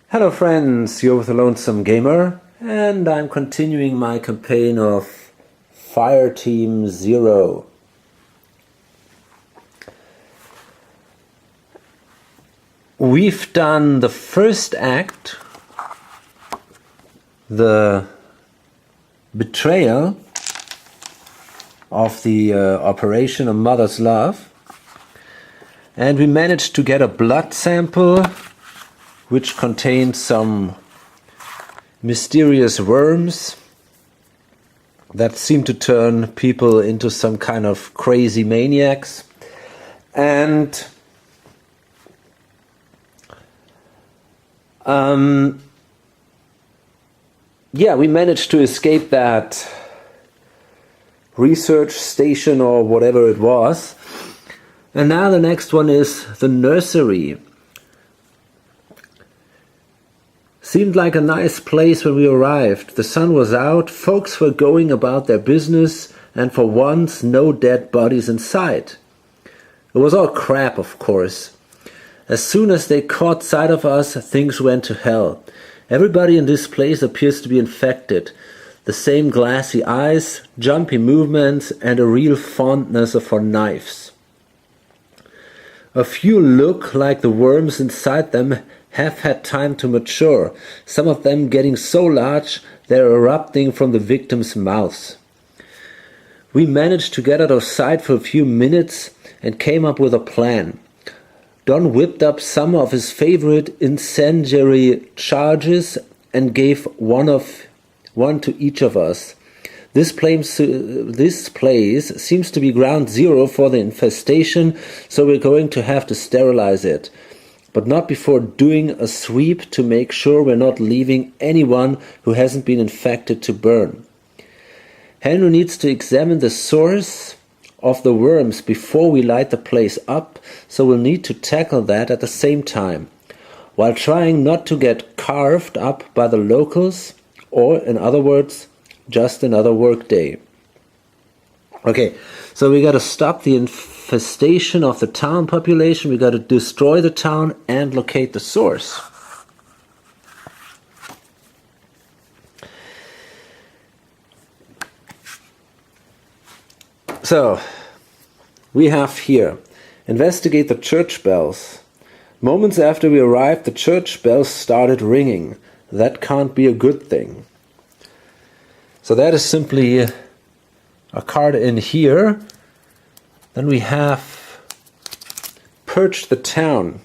Hello friends, you're with the Lonesome Gamer, and I'm continuing my campaign of Fireteam Zero. We've done the first act, the betrayal of the Operation A Mother's Love, and we managed to get a blood sample which contained some mysterious worms that seem to turn people into some kind of crazy maniacs. And we managed to escape that research station or whatever it was. And now the next one is the nursery. Seemed like a nice place when we arrived. The sun was out, folks were going about their business, and for once no dead bodies in sight. It was all crap, of course. As soon as they caught sight of us, things went to hell. Everybody in this place appears to be infected. The same glassy eyes, jumpy movements, and a real fondness for knives. A few look like the worms inside them have had time to mature, some of them getting so large they're erupting from the victims' mouths. We managed to get out of sight for a few minutes and came up with a plan. Don whipped up some of his favorite incendiary charges and gave one to each of us. This place seems to be ground zero for the infestation, so we're going to have to sterilize it. But not before doing a sweep to make sure we're not leaving anyone who hasn't been infected to burn. Henry needs to examine the source of the worms before we light the place up, so we'll need to tackle that at the same time, while trying not to get carved up by the locals, or in other words, just another work day. Okay, so we got to stop the infestation of the town population, we got to destroy the town and locate the source. So, we have here, investigate the church bells. Moments after we arrived, the church bells started ringing. That can't be a good thing. So that is simply a card in here. Then we have purged the town.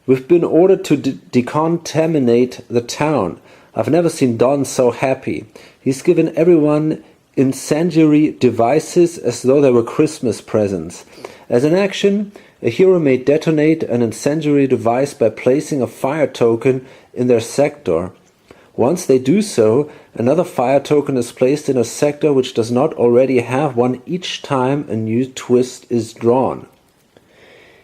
We've been ordered to decontaminate the town. I've never seen Don so happy. He's given everyone incendiary devices as though they were Christmas presents. As an action, a hero may detonate an incendiary device by placing a fire token in their sector. Once they do so, another fire token is placed in a sector which does not already have one each time a new twist is drawn.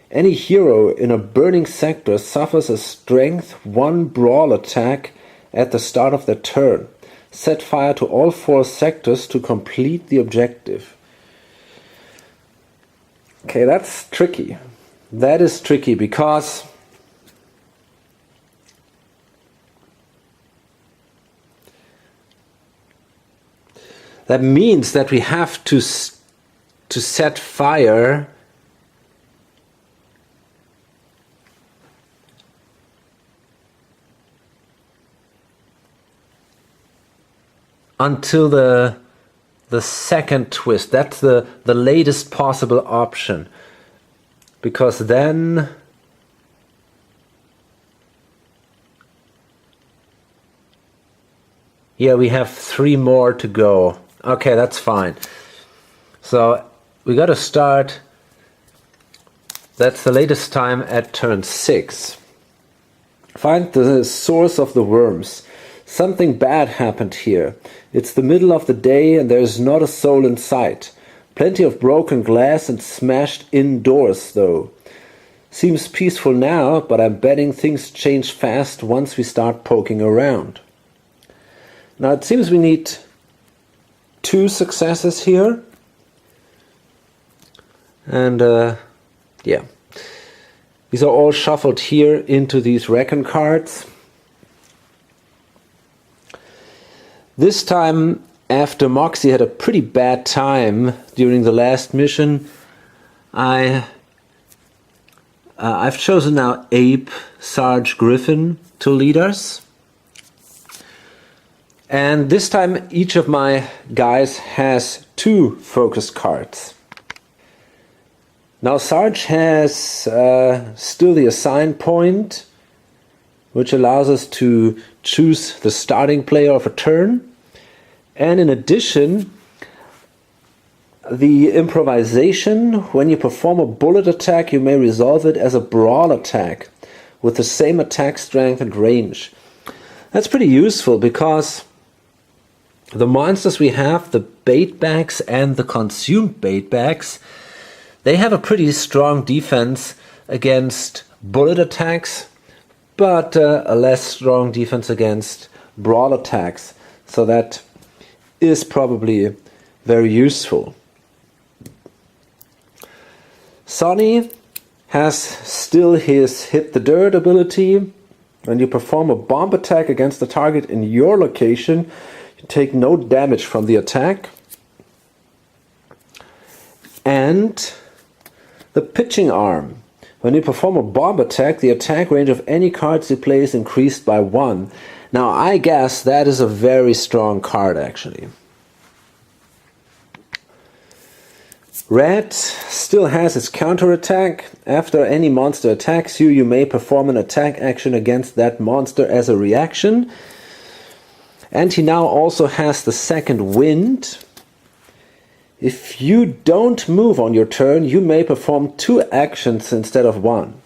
Any hero in a burning sector suffers a strength 1 brawl attack at the start of their turn. Set fire to all 4 sectors to complete the objective. Okay, that's tricky. That is tricky because that means that we have to set fire until the second twist. That's the latest possible option. Because then we have 3 more to go. Okay, that's fine. So we got to start. That's the latest time at turn 6. Find the source of the worms. Something bad happened here. It's the middle of the day and there is not a soul in sight. Plenty of broken glass and smashed in doors, though. Seems peaceful now, but I'm betting things change fast once we start poking around. Now it seems we need 2 successes here. And these are all shuffled here into these reckon cards. This time, after Moxie had a pretty bad time during the last mission, I've chosen now Abe, Sarge, Griffin to lead us. And this time each of my guys has 2 focus cards. Now Sarge has still the assign point, which allows us to choose the starting player of a turn. And in addition, the improvisation, when you perform a bullet attack, you may resolve it as a brawl attack with the same attack strength and range. That's pretty useful because the monsters we have, the bait bags and the consumed bait bags, they have a pretty strong defense against bullet attacks, but a less strong defense against brawl attacks. So that is probably very useful. Sonny has still his hit the dirt ability. When you perform a bomb attack against the target in your location, you take no damage from the attack. And the pitching arm. When you perform a bomb attack, the attack range of any cards you play is increased by 1. Now I guess that is a very strong card actually. Red still has its counterattack. After any monster attacks you, you may perform an attack action against that monster as a reaction. And he now also has the second wind. If you don't move on your turn, you may perform 2 actions instead of 1.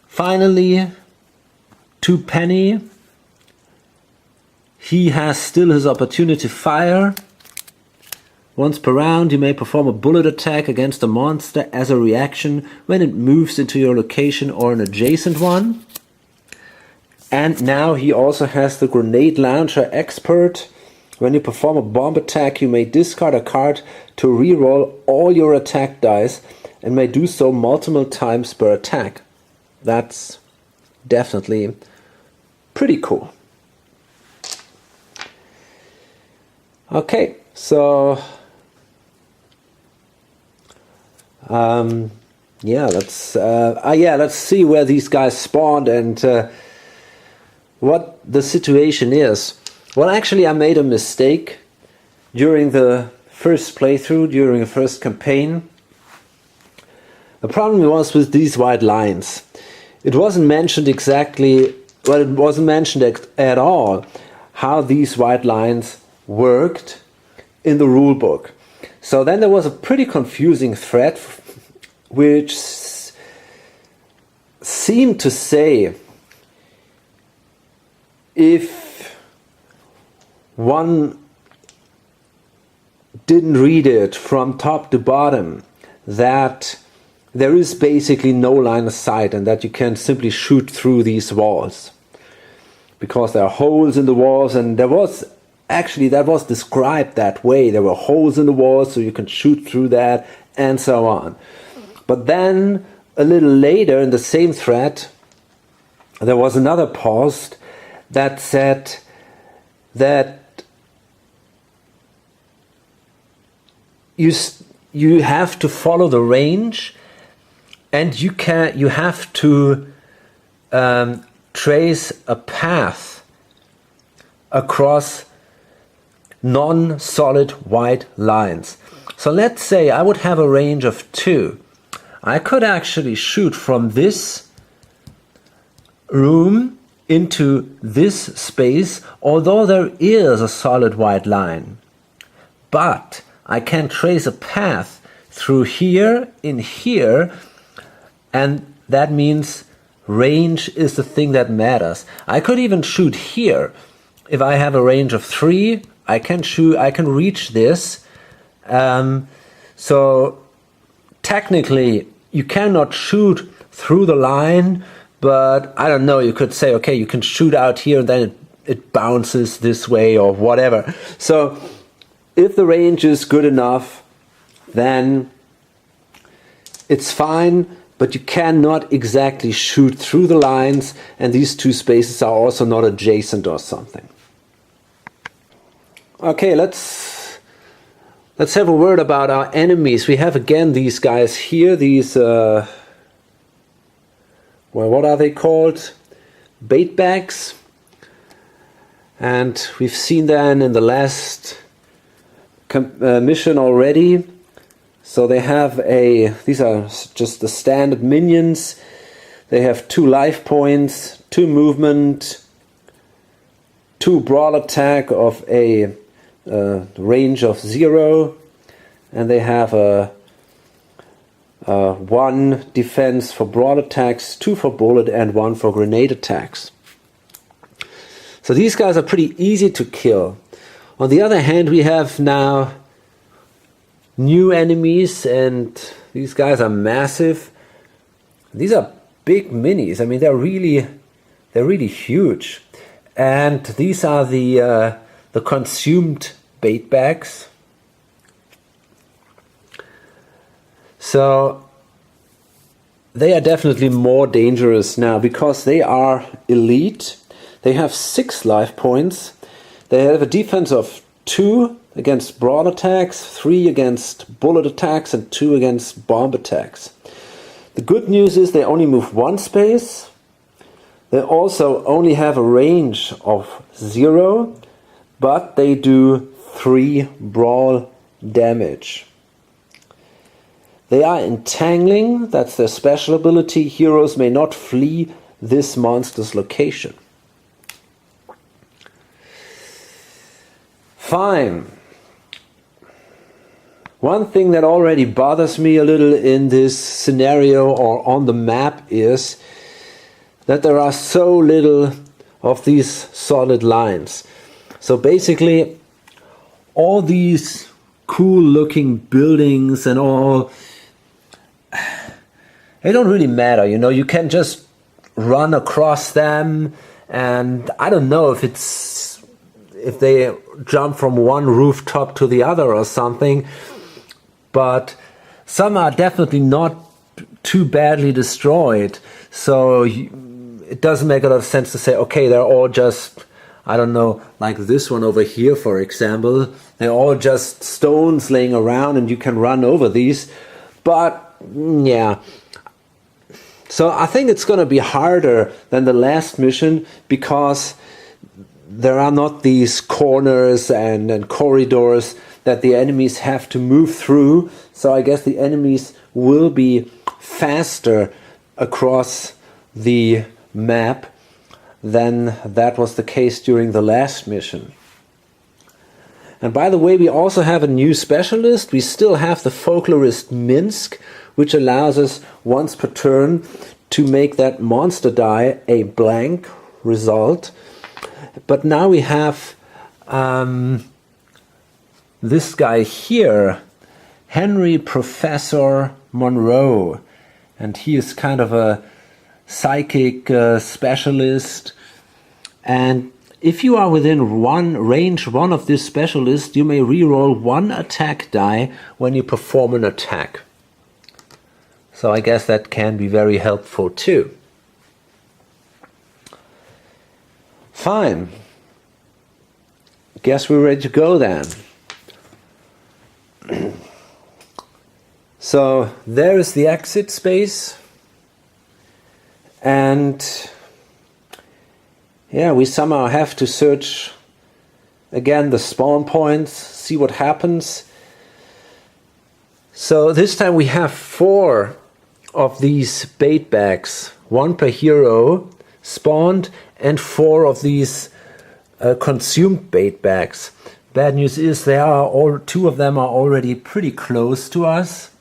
Finally, to Penny. He has still his opportunity to fire. Once per round, you may perform a bullet attack against a monster as a reaction when it moves into your location or an adjacent one. And now he also has the Grenade Launcher Expert. When you perform a bomb attack, you may discard a card to reroll all your attack dice and may do so multiple times per attack. That's definitely pretty cool. Okay, so let's see where these guys spawned and what the situation is. Well, actually I made a mistake during the first playthrough, during the first campaign. The problem was with these white lines. It wasn't mentioned exactly, well, it wasn't mentioned at all how these white lines worked in the rule book. So then there was a pretty confusing thread which seemed to say if one didn't read it from top to bottom that there is basically no line of sight and that you can simply shoot through these walls because there are holes in the walls, and there was actually, that was described that way. There were holes in the walls so you can shoot through that and so on. But then a little later in the same thread there was another post that said that you have to follow the range and you have to trace a path across non-solid white lines. So let's say I would have a range of 2. I could actually shoot from this room into this space, although there is a solid white line. But I can trace a path through here, in here, and that means range is the thing that matters. I could even shoot here. If I have a range of 3, I can reach this. So technically you cannot shoot through the line, but I don't know, you could say, okay, you can shoot out here and then it bounces this way or whatever. So if the range is good enough, then it's fine. but you cannot exactly shoot through the lines, and these two spaces are also not adjacent or something. Okay, let's have a word about our enemies. We have again these guys here, these well, what are they called? Bait bags. And we've seen them in the last mission already. So they have these are just the standard minions. They have 2 life points, 2 movement, 2 brawl attack of a range of 0, and they have 1 defense for brawl attacks, 2 for bullet, and 1 for grenade attacks. So these guys are pretty easy to kill. On the other hand, we have now new enemies, and these guys are massive. These are big minis. I mean, they're really huge. And these are the consumed bait bags. So they are definitely more dangerous now because they are elite. They have 6 life points. They have a defense of 2 against brawl attacks, 3 against bullet attacks, and 2 against bomb attacks. The good news is they only move 1 space. They also only have a range of 0, but they do 3 brawl damage. They are entangling, that's their special ability. Heroes may not flee this monster's location. Fine. One thing that already bothers me a little in this scenario or on the map is that there are so little of these solid lines. So basically all these cool looking buildings and all, they don't really matter, you know. You can just run across them, and I don't know if they jump from one rooftop to the other or something, but some are definitely not too badly destroyed. So it doesn't make a lot of sense to say, okay, they're all just, I don't know, like this one over here, for example. They're all just stones laying around and you can run over these. But yeah, so I think it's going to be harder than the last mission because there are not these corners and corridors that the enemies have to move through. So I guess the enemies will be faster across the map than that was the case during the last mission. And by the way, we also have a new specialist. We still have the folklorist Minsk, which allows us once per turn to make that monster die a blank result. But now we have this guy here, Henry Professor Monroe, and he is kind of a psychic specialist. And if you are within range 1 of this specialist, you may reroll 1 attack die when you perform an attack. So I guess that can be very helpful too. Fine. Guess we're ready to go then. So there is the exit space. And yeah, we somehow have to search again the spawn points, see what happens. So this time we have 4 of these bait bags, 1 per hero spawned, and 4 of these consumed bait bags. Bad news is 2 of them are already pretty close to us.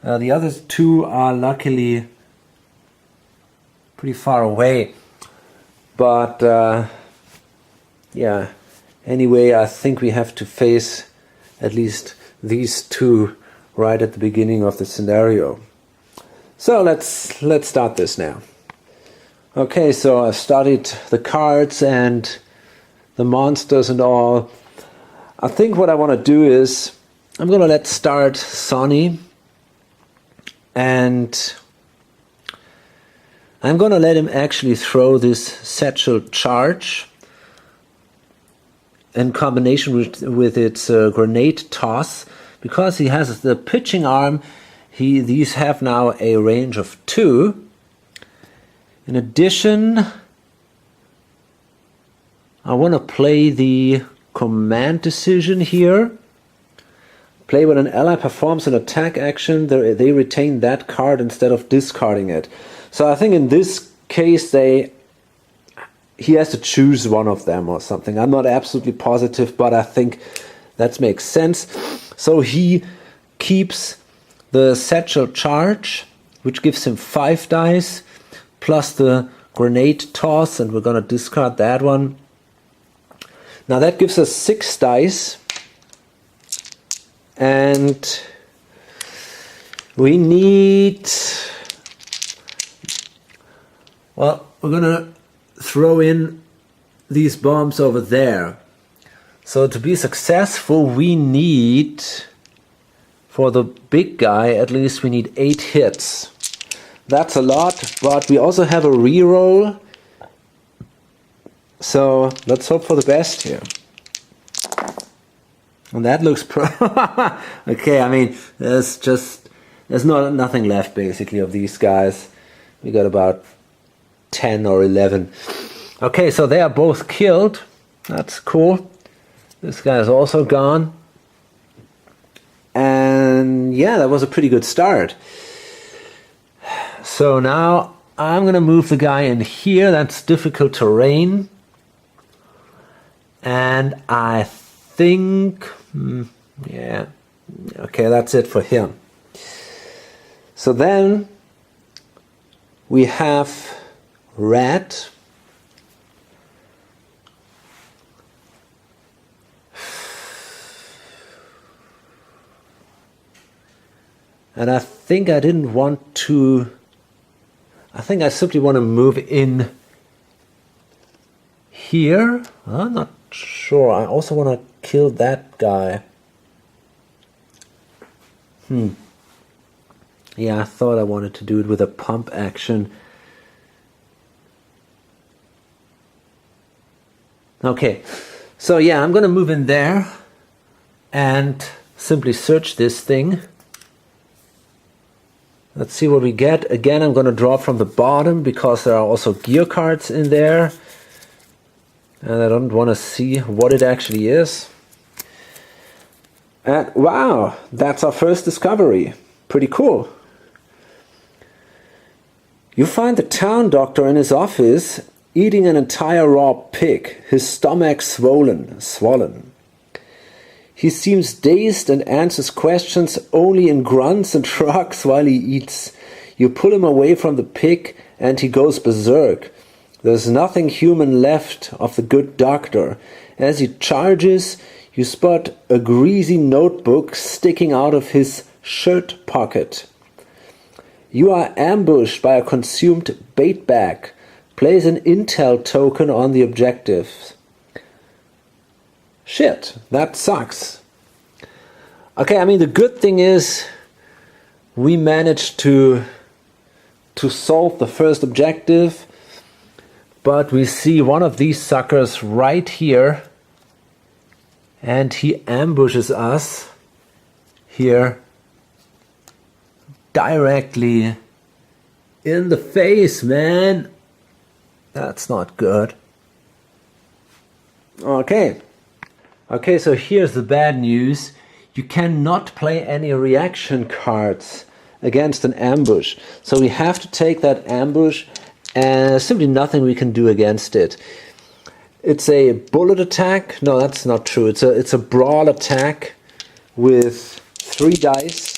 The other 2 are luckily pretty far away. But yeah, anyway, I think we have to face at least these 2 right at the beginning of the scenario. So let's start this now. Okay, so I've studied the cards and the monsters and all. I think what I want to do is I'm going to start Sonny, and I'm gonna let him actually throw this satchel charge in combination with its grenade toss, because he has the pitching arm. These have now a range of 2. In addition, I want to play the command decision here. Play when an ally performs an attack action, they retain that card instead of discarding it. So I think in this case he has to choose one of them or something. I'm not absolutely positive, but I think that makes sense. So he keeps the satchel charge, which gives him 5 dice, plus the grenade toss, and we're going to discard that one. Now that gives us 6 dice, and we need... Well, we're going to throw in these bombs over there. So to be successful, we need, for the big guy at least, we need 8 hits. That's a lot, but we also have a reroll. So let's hope for the best here. And that looks okay, I mean, there's nothing left basically of these guys. We got about 10 or 11. Okay, so they are both killed. That's cool. This guy is also gone. And yeah, that was a pretty good start. So now I'm gonna move the guy in here. That's difficult terrain. And I think, yeah, okay, that's it for him. So then we have red. And I think I didn't want to, I think I simply want to move in here. I'm not sure. I also want to kill that guy. Yeah, I thought I wanted to do it with a pump action. Okay, so yeah, I'm going to move in there and simply search this thing. Let's see what we get. Again, I'm going to draw from the bottom because there are also gear cards in there. And I don't want to see what it actually is. And wow, that's our first discovery. Pretty cool. You find the town doctor in his office eating an entire raw pig, his stomach swollen. He seems dazed and answers questions only in grunts and shrugs while he eats. You pull him away from the pig and he goes berserk. There's nothing human left of the good doctor. As he charges, you spot a greasy notebook sticking out of his shirt pocket. You are ambushed by a consumed bait bag. Place an intel token on the objective. Shit, that sucks. Okay, I mean, the good thing is we managed to solve the first objective, but we see one of these suckers right here, and he ambushes us here directly in the face, man. That's not good. Okay, so here's the bad news. You cannot play any reaction cards against an ambush. So we have to take that ambush, and simply nothing we can do against it. It's a bullet attack. No, that's not true. It's a brawl attack with 3 dice.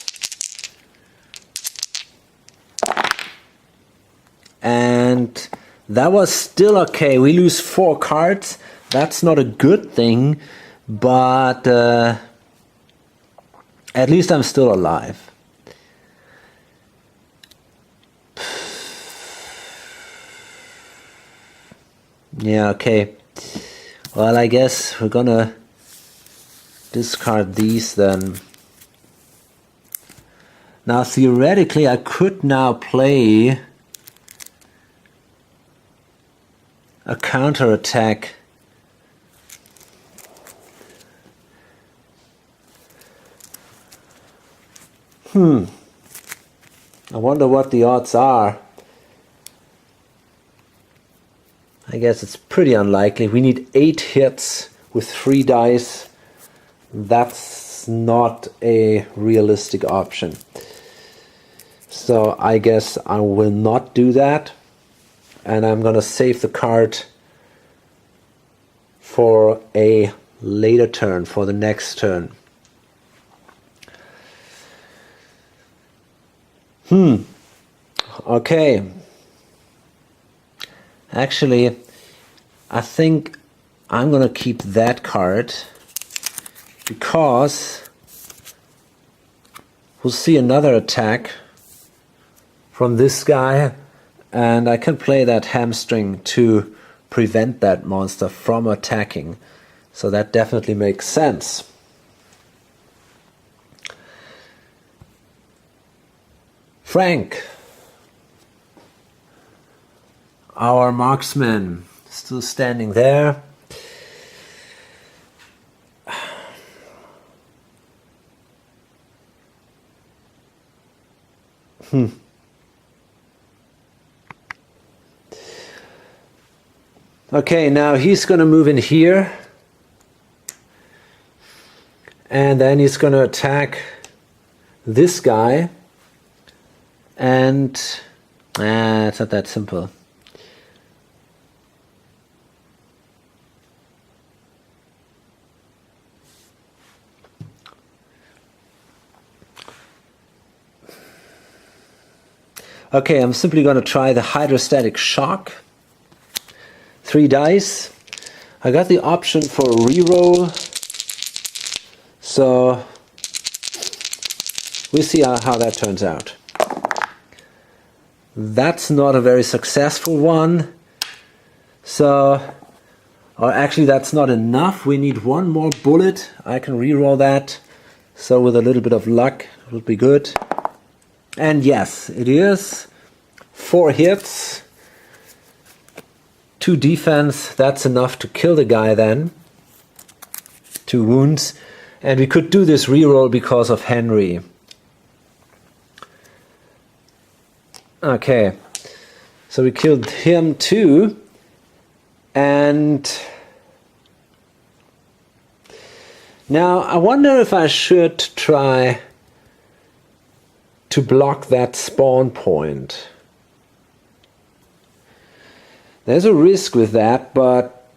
And that was still okay. We lose 4 cards. That's not a good thing, but at least I'm still alive. Yeah, okay. Well, I guess we're gonna discard these then. Now, theoretically, I could now play a counterattack. I wonder what the odds are. I guess it's pretty unlikely. We need 8 hits with 3 dice. That's not a realistic option. So I guess I will not do that. And I'm going to save the card for a later turn, for the next turn. Okay. Actually, I think I'm going to keep that card because we'll see another attack from this guy, and I can play that hamstring to prevent that monster from attacking. So that definitely makes sense. Frank, our marksman, still standing there. Okay, now he's going to move in here. And then he's going to attack this guy. And it's not that simple. Okay, I'm simply going to try the hydrostatic shock. 3 dice. I got the option for a reroll. So we'll see how that turns out. That's not a very successful one. So, or actually that's not enough. We need 1 more bullet. I can reroll that. So with a little bit of luck, it will be good. And yes, it is. 4 hits. 2 defense. That's enough to kill the guy then. 2 wounds. And we could do this reroll because of Henry. Okay, so we killed him too, and now I wonder if I should try to block that spawn point. There's a risk with that, but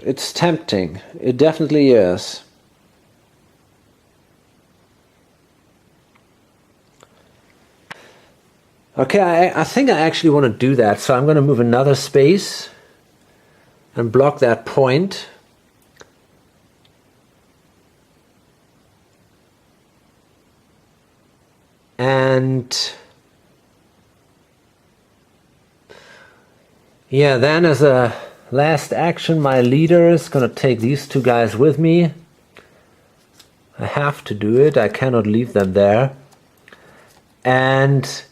it's tempting. It definitely is. Okay, I think I actually want to do that, so I'm going to move another space and block that point. And yeah, then as a last action, my leader is going to take these 2 guys with me. I have to do it, I cannot leave them there. And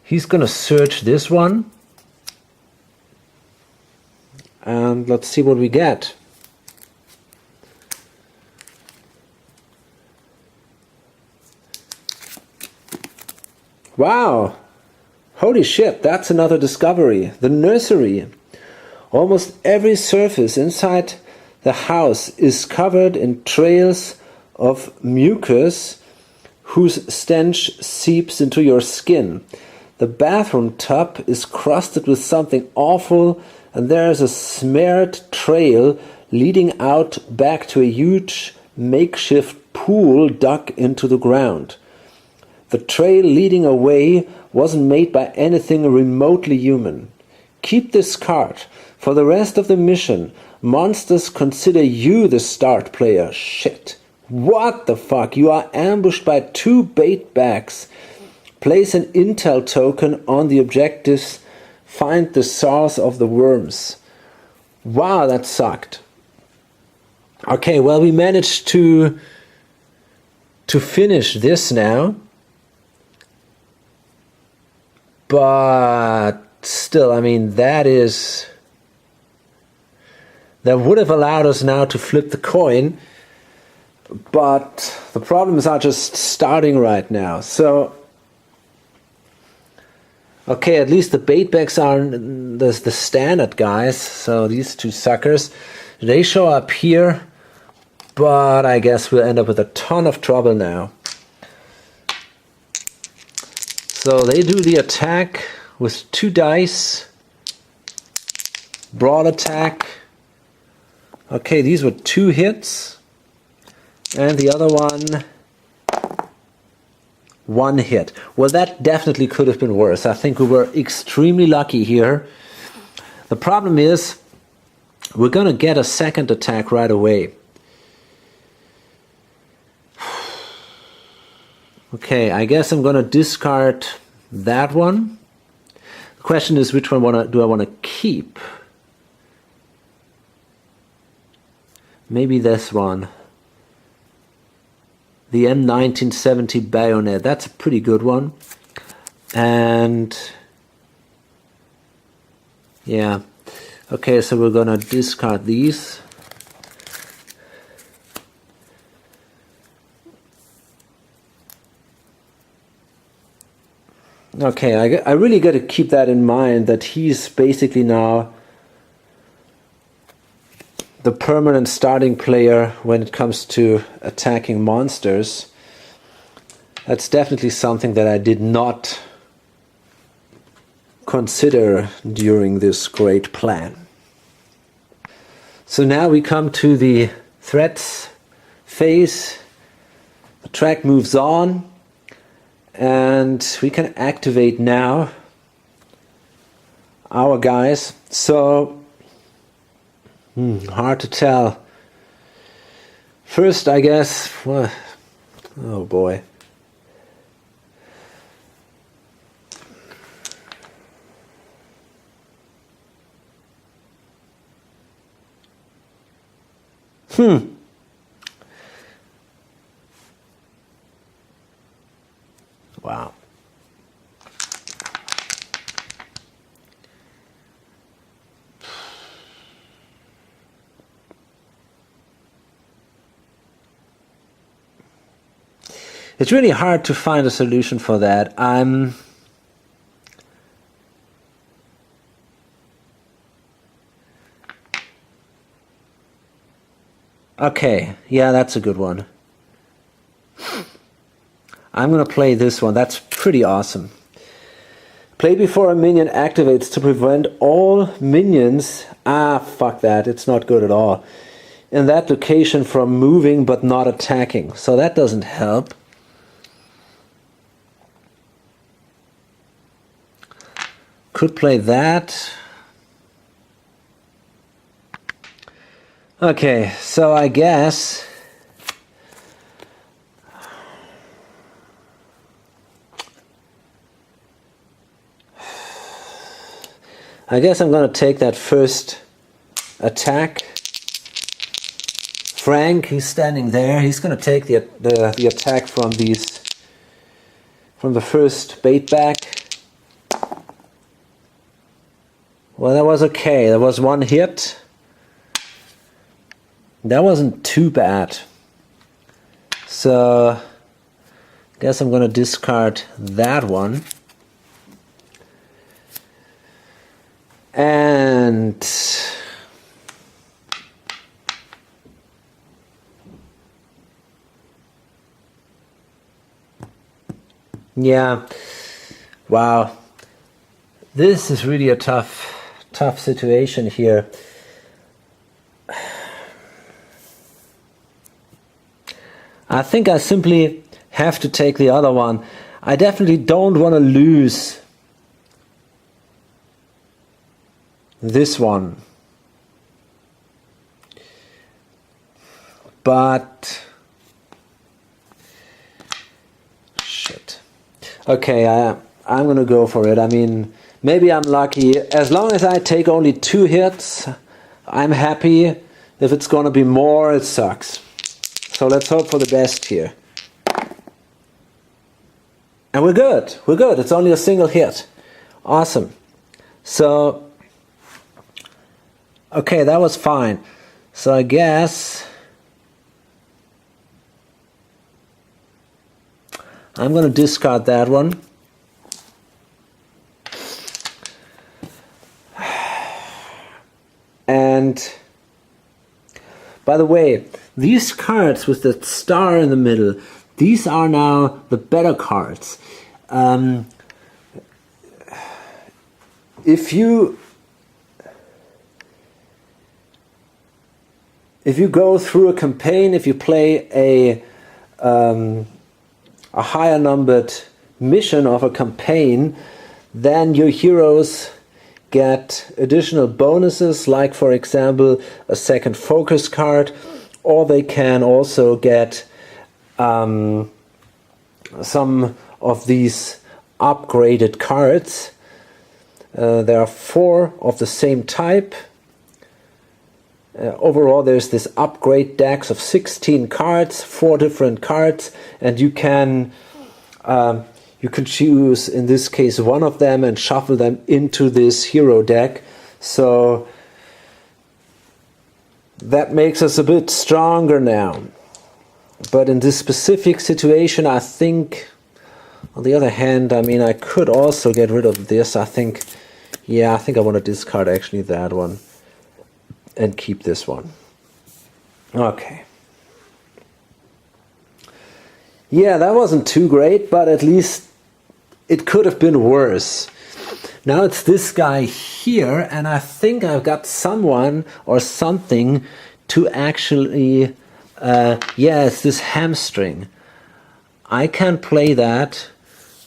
he's going to search this one. And let's see what we get. Wow! Holy shit, that's another discovery. The nursery. Almost every surface inside the house is covered in trails of mucus whose stench seeps into your skin. The bathroom tub is crusted with something awful, and there is a smeared trail leading out back to a huge makeshift pool dug into the ground. The trail leading away wasn't made by anything remotely human. Keep this card. For the rest of the mission, monsters consider you the start player. Shit. What the fuck? You are ambushed by 2 bait bags. Place an intel token on the objectives. Find the source of the worms. Wow, that sucked. Okay, well, we managed to finish this now. But still, I mean, that would have allowed us now to flip the coin, but the problems are just starting right now. So, okay, at least the baitbacks are the standard guys, so these two suckers, they show up here, but I guess we'll end up with a ton of trouble now. So they do the attack with 2 dice, broad attack. Okay, these were 2 hits, and the other one, 1 hit. Well, that definitely could have been worse. I think we were extremely lucky here. The problem is, we're going to get a second attack right away. Okay, I guess I'm going to discard that one. The question is, which one do I want to keep? Maybe this one. The M1970 bayonet. That's a pretty good one. And yeah. Okay, so we're going to discard these. Okay, I really got to keep that in mind, that he's basically now the permanent starting player when it comes to attacking monsters. That's definitely something that I did not consider during this great plan. So now we come to the threats phase. The track moves on, and we can activate now our guys. So hard to tell. First, I guess, well, oh boy. Wow. It's really hard to find a solution for that. Okay, yeah, that's a good one. I'm gonna play this one. That's pretty awesome. Play before a minion activates to prevent all minions. Fuck that. It's not good at all. In that location from moving but not attacking. So that doesn't help. Could play that. Okay, so I guess I'm going to take that first attack. Frank, he's standing there. He's going to take the attack from the first bait back. Well, that was okay. That was 1 hit. That wasn't too bad. So, I guess I'm going to discard that one. And yeah, wow, this is really a tough situation here. I think I simply have to take the other one. I definitely don't want to lose this one. But shit. Okay, I'm gonna go for it. I mean, maybe I'm lucky. As long as I take only 2 hits, I'm happy. If it's gonna be more, it sucks. So let's hope for the best here. And we're good. We're good. It's only a single hit. Awesome. So, okay, that was fine. So I guess I'm going to discard that one. And by the way, these cards with the star in the middle, these are now the better cards. If you go through a campaign, if you play a higher numbered mission of a campaign, then your heroes get additional bonuses, like for example a second focus card, or they can also get some of these upgraded cards. There are 4 of the same type. Overall there's this upgrade decks of 16 cards, 4 different cards, and you can choose, in this case, one of them and shuffle them into this hero deck. So that makes us a bit stronger now. But in this specific situation, I think, on the other hand, I mean, I could also get rid of this. I think I want to discard actually that one and keep this one. Okay. Yeah, that wasn't too great, but at least it could have been worse. Now it's this guy here, and I think I've got someone or something to actually, it's this hamstring. I can play that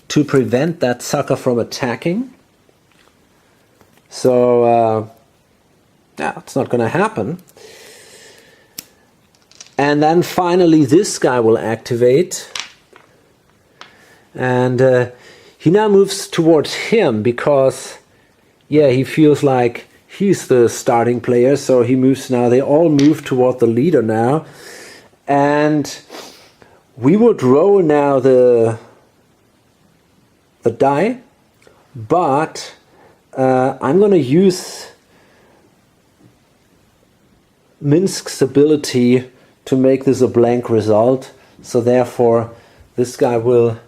to prevent that sucker from attacking. So, it's not going to happen. And then finally this guy will activate. And he now moves towards him because, he feels like he's the starting player. So he moves now. They all move toward the leader now. And we would roll now the die. But I'm going to use Minsk's ability to make this a blank result. So therefore this guy will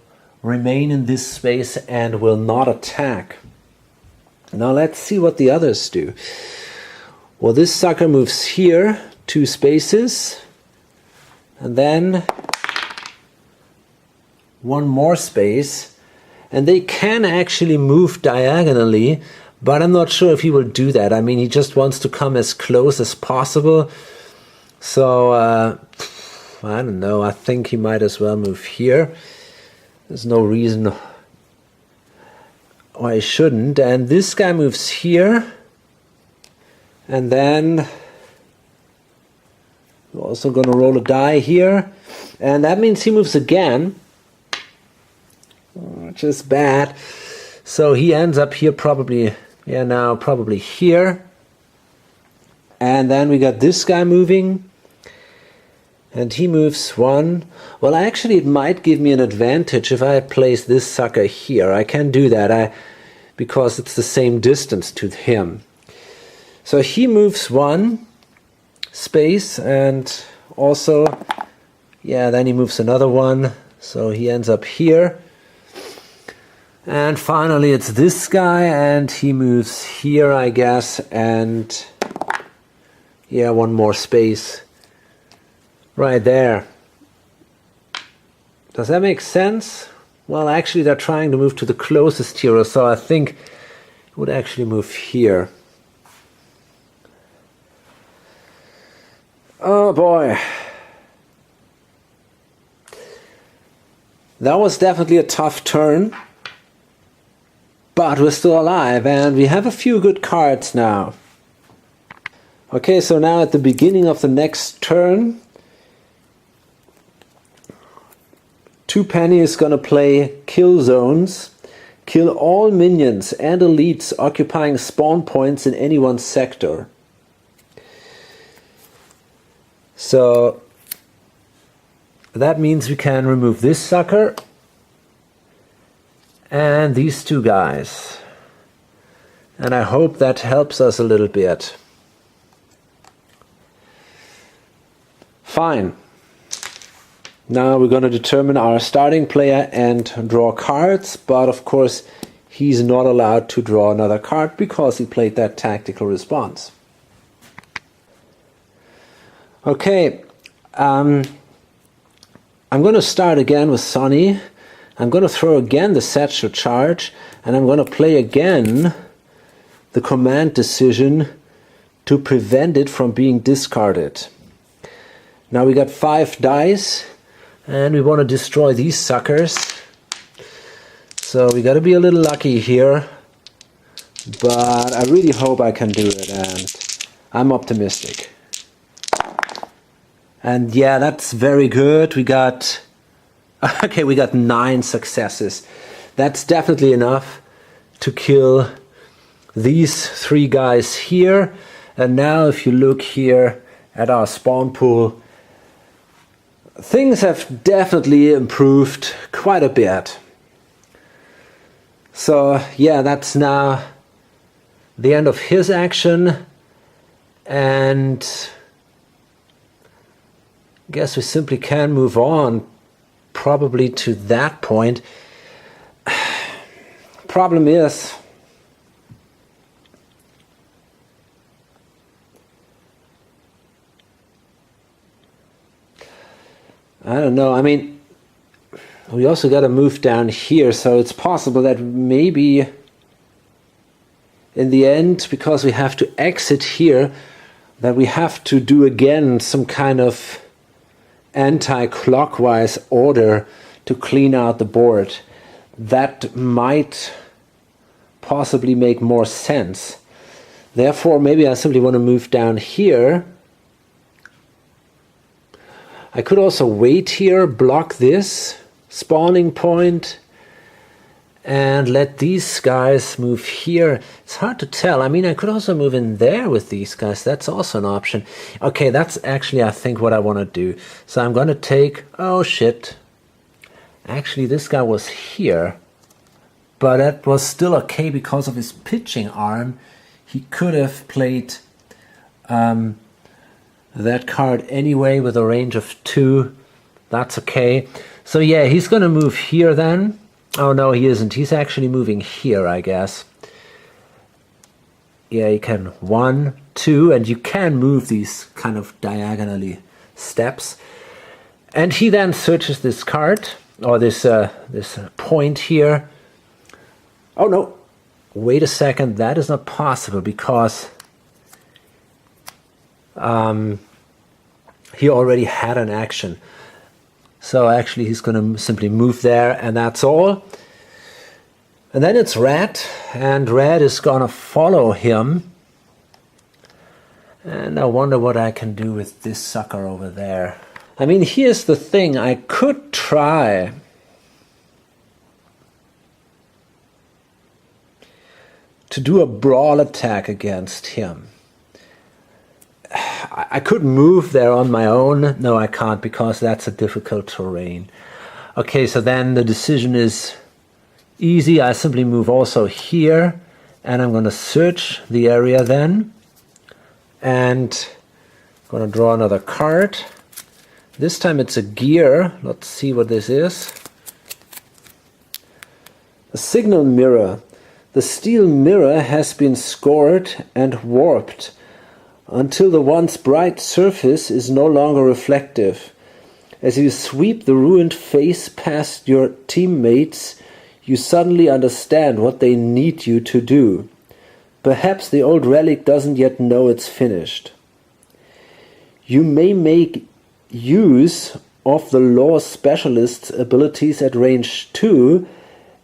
remain in this space and will not attack. Now let's see what the others do. Well, this sucker moves here 2 spaces, and then 1 more space, and they can actually move diagonally, but I'm not sure if he will do that. I mean, he just wants to come as close as possible. So I don't know, I think he might as well move here. There's no reason why he shouldn't. And this guy moves here. And then we're also going to roll a die here. And that means he moves again, which is bad. So he ends up here probably, now probably here. And then we got this guy moving. And he moves 1. Well, actually, it might give me an advantage if I place this sucker here. I can do that because it's the same distance to him. So he moves 1 space, and also, then he moves another 1. So he ends up here. And finally, it's this guy, and he moves here, I guess, and 1 more space. Right there. Does that make sense? Well, actually they're trying to move to the closest hero, so I think it would actually move here. Oh boy. That was definitely a tough turn. But we're still alive, and we have a few good cards now. Okay, so now at the beginning of the next turn, 2 Penny is going to play Kill Zones. Kill all minions and elites occupying spawn points in anyone's sector. So that means we can remove this sucker and these 2 guys. And I hope that helps us a little bit. Fine. Now we're going to determine our starting player and draw cards, but of course he's not allowed to draw another card because he played that tactical response. Okay, I'm going to start again with Sonny. I'm going to throw again the satchel charge, and I'm going to play again the command decision to prevent it from being discarded. Now we got 5 dice. And we want to destroy these suckers. So we got to be a little lucky here. But I really hope I can do it. And I'm optimistic. And yeah, that's very good. We got 9 successes. That's definitely enough to kill these 3 guys here. And now if you look here at our spawn pool, things have definitely improved quite a bit. So yeah, that's now the end of his action, and I guess we simply can move on probably to that point. Problem is, I don't know, I mean, we also got to move down here, so it's possible that maybe in the end, because we have to exit here, that we have to do again some kind of anti-clockwise order to clean out the board. That might possibly make more sense. Therefore, maybe I simply want to move down here. I could also wait here, block this spawning point, and let these guys move here. It's hard to tell. I mean, I could also move in there with these guys. That's also an option. Okay, that's actually, I think, what I want to do. So I'm going to take... Oh, shit. Actually, this guy was here. But that was still okay because of his pitching arm. He could have played... that card anyway with a range of 2. That's okay. So yeah, he's going to move here then. Oh no, he isn't. He's actually moving here, I guess. Yeah, you can 1, 2, and you can move these kind of diagonally steps. And he then searches this card, or this point here. Oh no, wait a second, that is not possible because he already had an action. So actually he's going to simply move there, and that's all. And then it's red, and red is going to follow him. And I wonder what I can do with this sucker over there. I mean, here's the thing. I could try to do a brawl attack against him. I could move there on my own. No, I can't, because that's a difficult terrain. Okay, so then the decision is easy. I simply move also here, and I'm going to search the area then. And I'm going to draw another card. This time it's a gear. Let's see what this is. A signal mirror. The steel mirror has been scored and warped until the once bright surface is no longer reflective. As you sweep the ruined face past your teammates, you suddenly understand what they need you to do. Perhaps the old relic doesn't yet know it's finished. You may make use of the law specialist's abilities at range 2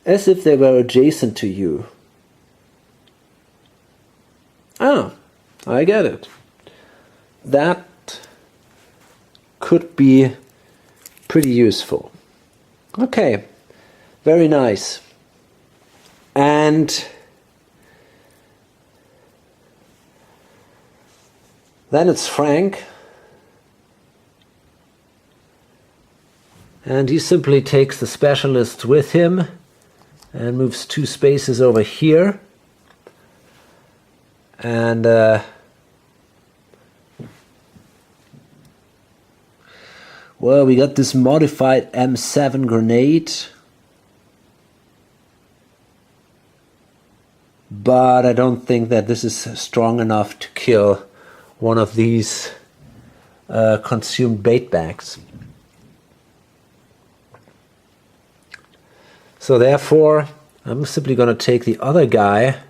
as if they were adjacent to you. Ah, I get it. That could be pretty useful. Okay, very nice. And then it's Frank. And he simply takes the specialist with him and moves 2 spaces over here. And well, we got this modified M7 grenade, but I don't think that this is strong enough to kill one of these consumed bait bags. So therefore, I'm simply going to take the other guy,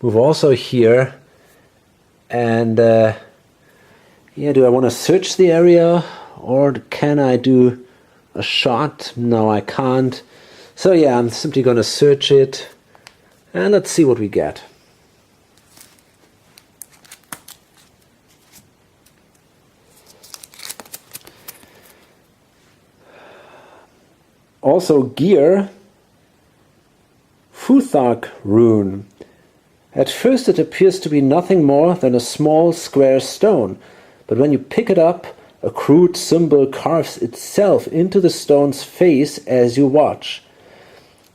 move also here, and yeah, do I want to search the area, or can I do a shot? No, I can't. So yeah, I'm simply going to search it, and let's see what we get. Also gear, Futhark rune. At first it appears to be nothing more than a small square stone, but when you pick it up, a crude symbol carves itself into the stone's face as you watch.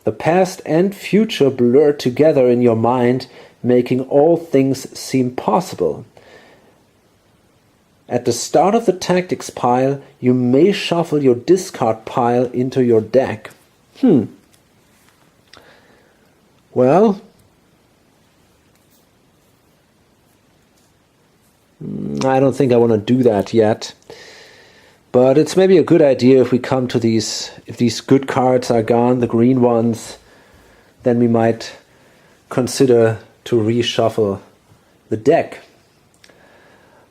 The past and future blur together in your mind, making all things seem possible. At the start of the tactics pile, you may shuffle your discard pile into your deck. Well, I don't think I want to do that yet. But it's maybe a good idea if we come to these, if these good cards are gone, the green ones, then we might consider to reshuffle the deck.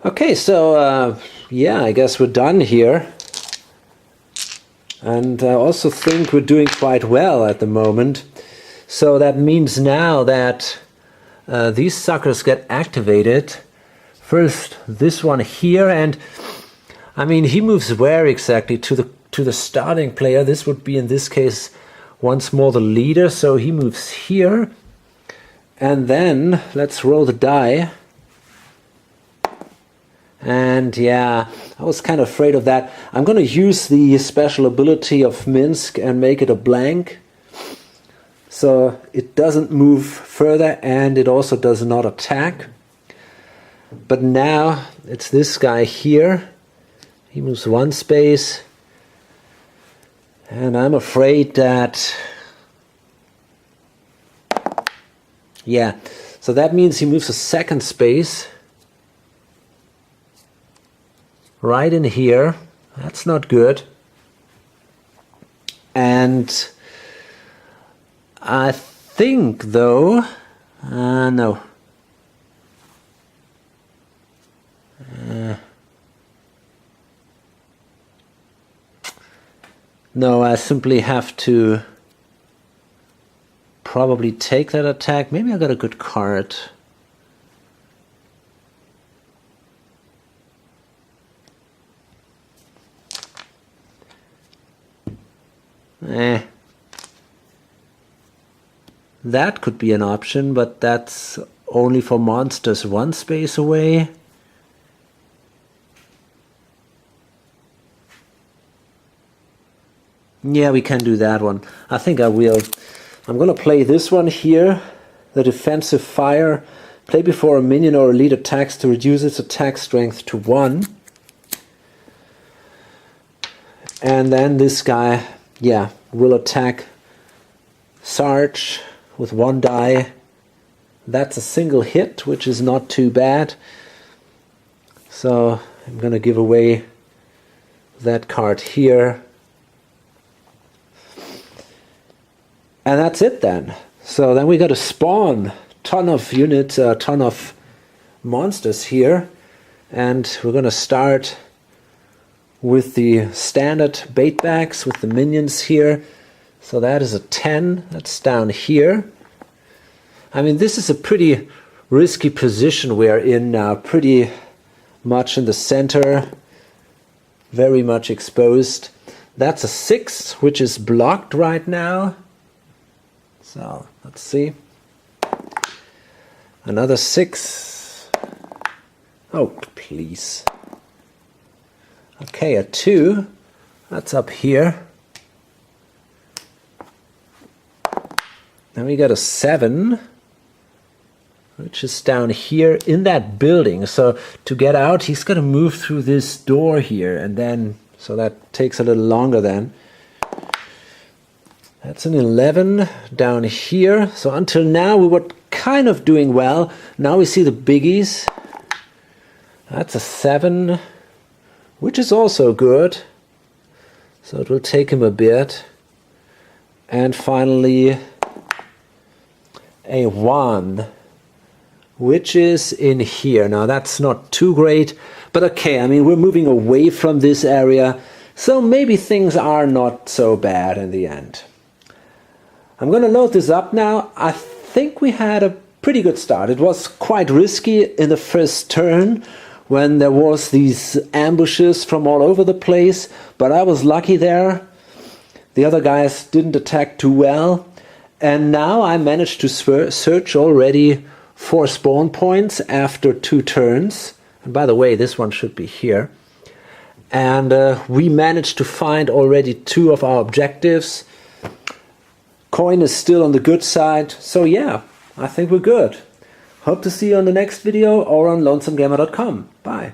Okay, so yeah, I guess we're done here. And I also think we're doing quite well at the moment. So that means now that these suckers get activated. First, this one here, and I mean, he moves where exactly? To the starting player. This would be, in this case, once more the leader. So he moves here. And then, let's roll the die. And yeah, I was kind of afraid of that. I'm going to use the special ability of Minsk and make it a blank. So it doesn't move further, and it also does not attack. But now it's this guy here. He moves one space. And I'm afraid that... yeah, so that means he moves a second space. Right in here. That's not good. And I think, though... no. No, I simply have to probably take that attack. Maybe I got a good card. That could be an option, but that's only for monsters one space away. Yeah, we can do that one. I think I will. I'm going to play this one here, the defensive fire. Play before a minion or elite attacks to reduce its attack strength to 1. And then this guy, yeah, will attack Sarge with 1 die. That's a single hit, which is not too bad. So I'm going to give away that card here. And that's it then. So then we got to spawn ton of units, a ton of monsters here. And we're going to start with the standard bait bags with the minions here. So that is a 10. That's down here. I mean, this is a pretty risky position we're in now. Pretty much in the center. Very much exposed. That's a 6, which is blocked right now. So, let's see. Another 6. Oh, please. Okay, a 2. That's up here. Then we got a 7. which is down here in that building. So to get out, he's going to move through this door here, and then, so that takes a little longer then. That's an 11 down here. So until now we were kind of doing well. Now we see the biggies. That's a 7, which is also good. So it will take him a bit. And finally a 1, which is in here. Now that's not too great, but okay, I mean, we're moving away from this area, so maybe things are not so bad in the end. I'm going to load this up now. I think we had a pretty good start. It was quite risky in the first turn when there was these ambushes from all over the place, but I was lucky there. The other guys didn't attack too well, and now I managed to search already 4 spawn points after 2 turns. And by the way, this one should be here. And we managed to find already 2 of our objectives. Coin is still on the good side, so yeah, I think we're good. Hope to see you on the next video or on lonesomegamer.com. Bye.